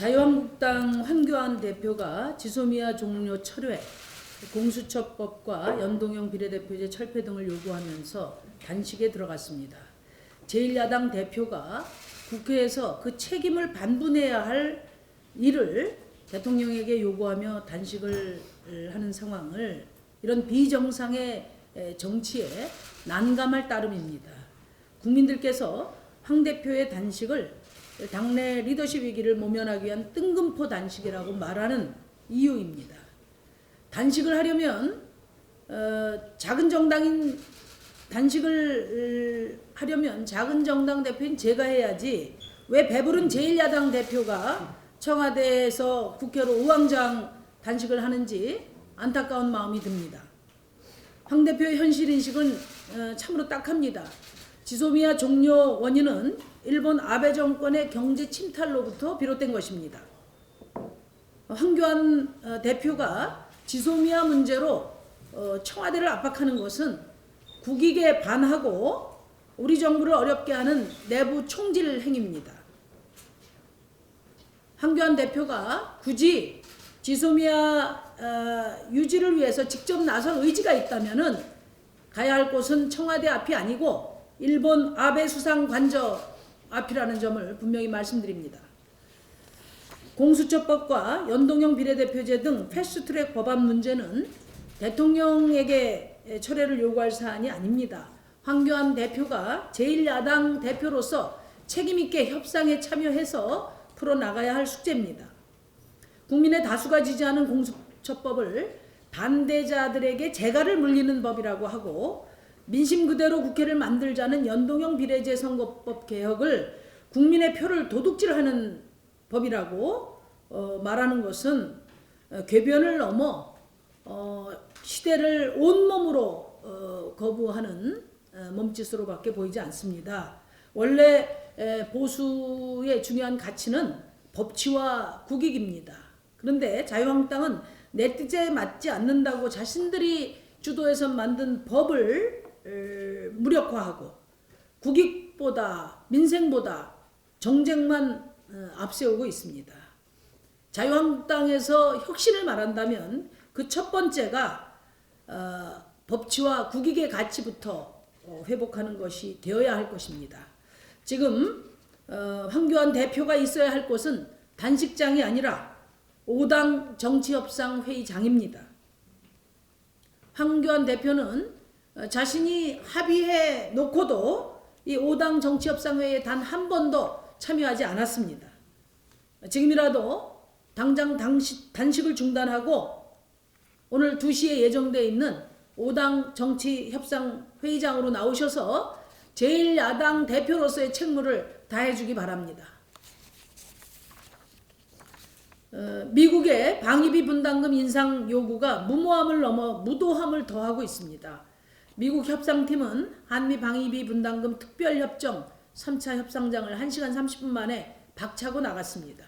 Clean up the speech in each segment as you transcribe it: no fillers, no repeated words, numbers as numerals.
자유한국당 황교안 대표가 지소미아 종료 철회, 공수처법과 연동형 비례대표제 철폐 등을 요구하면서 단식에 들어갔습니다. 제1야당 대표가 국회에서 그 책임을 반분해야 할 일을 대통령에게 요구하며 단식을 하는 상황을 이런 비정상의 정치에 난감할 따름입니다. 국민들께서 황 대표의 단식을 당내 리더십 위기를 모면하기 위한 뜬금포 단식이라고 말하는 이유입니다. 단식을 하려면 작은 정당인 단식을 하려면 작은 정당 대표인 제가 해야지 왜 배부른 제1야당 대표가 청와대에서 국회로 우왕좌왕 단식을 하는지 안타까운 마음이 듭니다. 황 대표의 현실인식은 참으로 딱합니다. 지소미아 종료 원인은 일본 아베 정권의 경제 침탈로부터 비롯된 것입니다. 황교안 대표가 지소미아 문제로 청와대를 압박하는 것은 국익에 반하고 우리 정부를 어렵게 하는 내부 총질 행위입니다. 황교안 대표가 굳이 지소미아 유지를 위해서 직접 나설 의지가 있다면은 가야 할 곳은 청와대 앞이 아니고 일본 아베 수상 관저 앞이라는 점을 분명히 말씀드립니다. 공수처법과 연동형 비례대표제 등 패스트트랙 법안 문제는 대통령에게 철회를 요구할 사안이 아닙니다. 황교안 대표가 제1야당 대표로서 책임있게 협상에 참여해서 풀어나가야 할 숙제입니다. 국민의 다수가 지지하는 공수처법을 반대자들에게 재갈을 물리는 법이라고 하고 민심 그대로 국회를 만들자는 연동형 비례제 선거법 개혁을 국민의 표를 도둑질하는 법이라고 말하는 것은 궤변을 넘어 시대를 온몸으로 거부하는 몸짓으로밖에 보이지 않습니다. 원래 보수의 중요한 가치는 법치와 국익입니다. 그런데 자유한국당은 내 뜻에 맞지 않는다고 자신들이 주도해서 만든 법을 무력화하고 국익보다 민생보다 정쟁만 앞세우고 있습니다. 자유한국당에서 혁신을 말한다면 그 첫 번째가 법치와 국익의 가치부터 회복하는 것이 되어야 할 것입니다. 지금 황교안 대표가 있어야 할 곳은 단식장이 아니라 5당 정치협상회의장입니다. 황교안 대표는 자신이 합의해 놓고도 이 5당 정치협상회의에 단 한 번도 참여하지 않았습니다. 지금이라도 당장 단식을 중단하고 오늘 2시에 예정되어 있는 5당 정치협상회의장으로 나오셔서 제1야당 대표로서의 책무를 다해주기 바랍니다. 미국의 방위비 분담금 인상 요구가 무모함을 넘어 무도함을 더하고 있습니다. 미국 협상팀은 한미 방위비 분담금 특별협정 3차 협상장을 1시간 30분 만에 박차고 나갔습니다.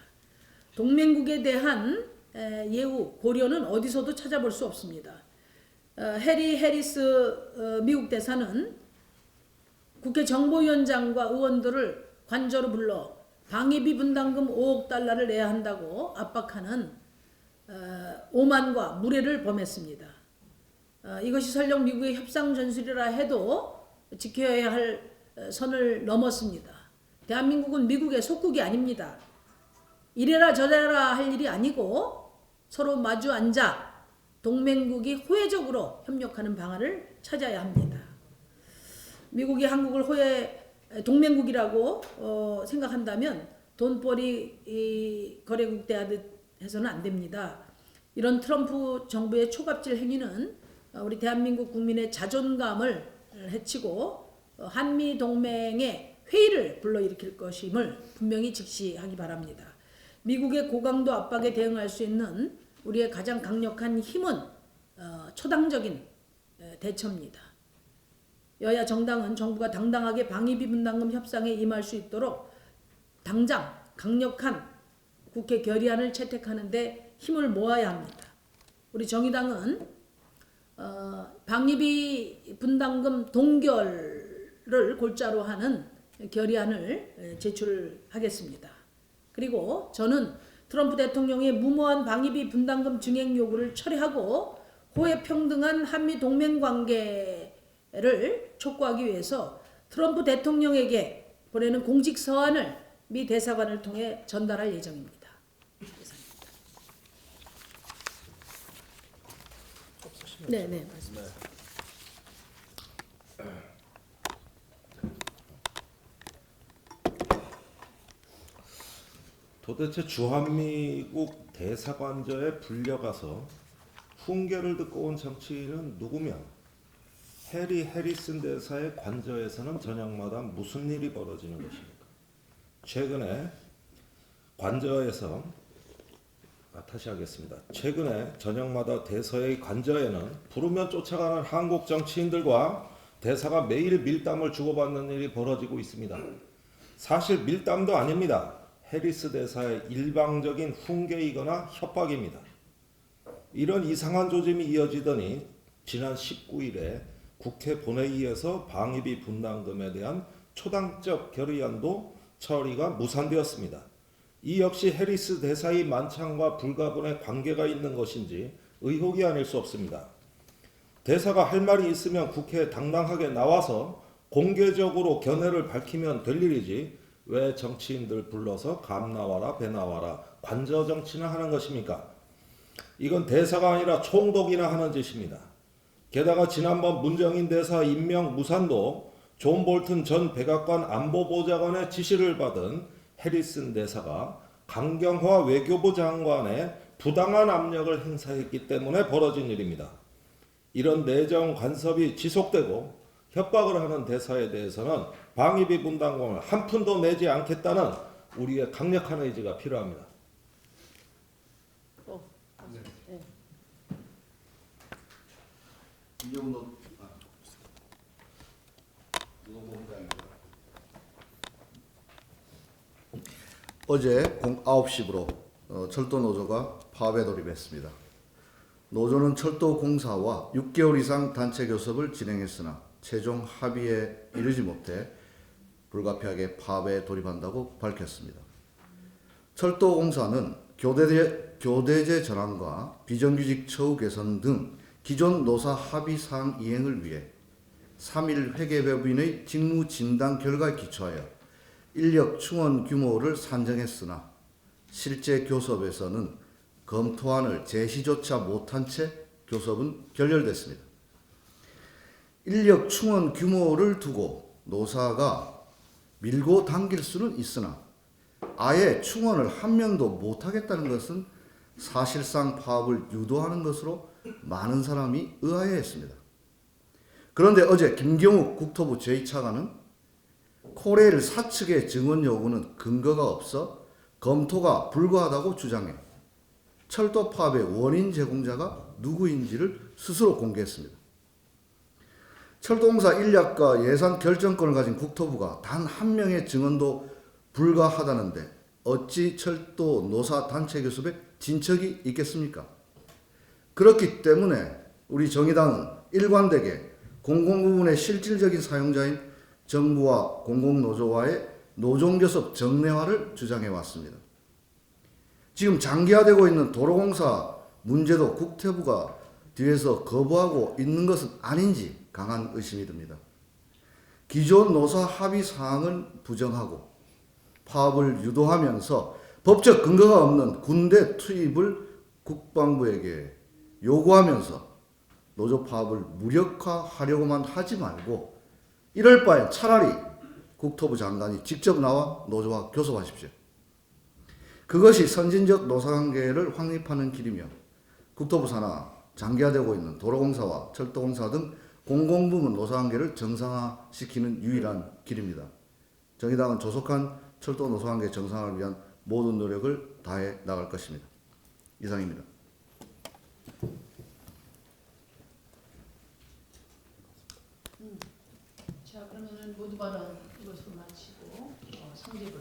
동맹국에 대한 예우, 고려는 어디서도 찾아볼 수 없습니다. 해리 해리스 미국 대사는 국회 정보위원장과 의원들을 관저로 불러 방위비 분담금 5억 달러를 내야 한다고 압박하는 오만과 무례를 범했습니다. 이것이 설령 미국의 협상 전술이라 해도 지켜야 할 선을 넘었습니다. 대한민국은 미국의 속국이 아닙니다. 이래라 저래라 할 일이 아니고 서로 마주 앉아 동맹국이 호혜적으로 협력하는 방안을 찾아야 합니다. 미국이 한국을 동맹국이라고 생각한다면 돈벌이 거래국 대하듯 해서는 안 됩니다. 이런 트럼프 정부의 초갑질 행위는 우리 대한민국 국민의 자존감을 해치고 한미 동맹의 회의를 불러일으킬 것임을 분명히 직시하기 바랍니다. 미국의 고강도 압박에 대응할 수 있는 우리의 가장 강력한 힘은 초당적인 대처입니다. 여야 정당은 정부가 당당하게 방위비 분담금 협상에 임할 수 있도록 당장 강력한 국회 결의안을 채택하는 데 힘을 모아야 합니다. 우리 정의당은 방위비 분담금 동결을 골자로 하는 결의안을 제출하겠습니다. 그리고 저는 트럼프 대통령의 무모한 방위비 분담금 증액 요구를 철회하고 호혜 평등한 한미 동맹 관계를 촉구하기 위해서 트럼프 대통령에게 보내는 공식 서한을 미 대사관을 통해 전달할 예정입니다. 네, 말씀하세요. 도대체 주한미국 대사관저에 불려가서 훈계를 듣고 온 정치인은 누구며 해리 해리슨 대사의 관저에서는 저녁마다 무슨 일이 벌어지는 것입니까? 최근에 관저에서 다시 하겠습니다. 최근에 저녁마다 대서의 관저에는 부르면 쫓아가는 한국 정치인들과 대사가 매일 밀담을 주고받는 일이 벌어지고 있습니다. 사실 밀담도 아닙니다. 해리스 대사의 일방적인 훈계이거나 협박입니다. 이런 이상한 조짐이 이어지더니 지난 19일에 국회 본회의에서 방위비 분담금에 대한 초당적 결의안도 처리가 무산되었습니다. 이 역시 해리스 대사의 만찬과 불가분의 관계가 있는 것인지 의혹이 아닐 수 없습니다. 대사가 할 말이 있으면 국회에 당당하게 나와서 공개적으로 견해를 밝히면 될 일이지 왜 정치인들 불러서 감 나와라 배 나와라 관저 정치나 하는 것입니까? 이건 대사가 아니라 총독이나 하는 짓입니다. 게다가 지난번 문정인 대사 임명 무산도 존 볼튼 전 백악관 안보보좌관의 지시를 받은 해리슨 대사가 강경화 외교부 장관의 부당한 압력을 행사했기 때문에 벌어진 일입니다. 이런 내정 간섭이 지속되고 협박을 하는 대사에 대해서는 방위비 분담금을 한 푼도 내지 않겠다는 우리의 강력한 의지가 필요합니다. 네. 이정도 노동본부장입니다. 어제 9시부로 철도 노조가 파업에 돌입했습니다. 노조는 철도 공사와 6개월 이상 단체 교섭을 진행했으나 최종 합의에 이르지 못해 불가피하게 파업에 돌입한다고 밝혔습니다. 철도 공사는 교대제 전환과 비정규직 처우 개선 등 기존 노사 합의 사항 이행을 위해 3일 회계법인의 직무 진단 결과에 기초하여 인력 충원 규모를 산정했으나 실제 교섭에서는 검토안을 제시조차 못한 채 교섭은 결렬됐습니다. 인력 충원 규모를 두고 노사가 밀고 당길 수는 있으나 아예 충원을 한 명도 못하겠다는 것은 사실상 파업을 유도하는 것으로 많은 사람이 의아해했습니다. 그런데 어제 김경욱 국토부 제2차관은 코레일 사측의 증언 요구는 근거가 없어 검토가 불가하다고 주장해 철도 파업의 원인 제공자가 누구인지를 스스로 공개했습니다. 철도공사 인력과 예산 결정권을 가진 국토부가 단 한 명의 증언도 불가하다는데 어찌 철도 노사 단체 교섭에 진척이 있겠습니까? 그렇기 때문에 우리 정의당은 일관되게 공공부문의 실질적인 사용자인 정부와 공공노조와의 노종교섭 정례화를 주장해 왔습니다. 지금 장기화되고 있는 도로공사 문제도 국토부가 뒤에서 거부하고 있는 것은 아닌지 강한 의심이 듭니다. 기존 노사 합의 사항은 부정하고 파업을 유도하면서 법적 근거가 없는 군대 투입을 국방부에게 요구하면서 노조 파업을 무력화하려고만 하지 말고 이럴 바엔 차라리 국토부 장관이 직접 나와 노조와 교섭하십시오. 그것이 선진적 노사관계를 확립하는 길이며 국토부 산하 장기화되고 있는 도로공사와 철도공사 등 공공부문 노사관계를 정상화시키는 유일한 길입니다. 정의당은 조속한 철도 노사관계 정상화를 위한 모든 노력을 다해 나갈 것입니다. 이상입니다. 자, 그러면 모두 발언 이것으로 마치고 성집을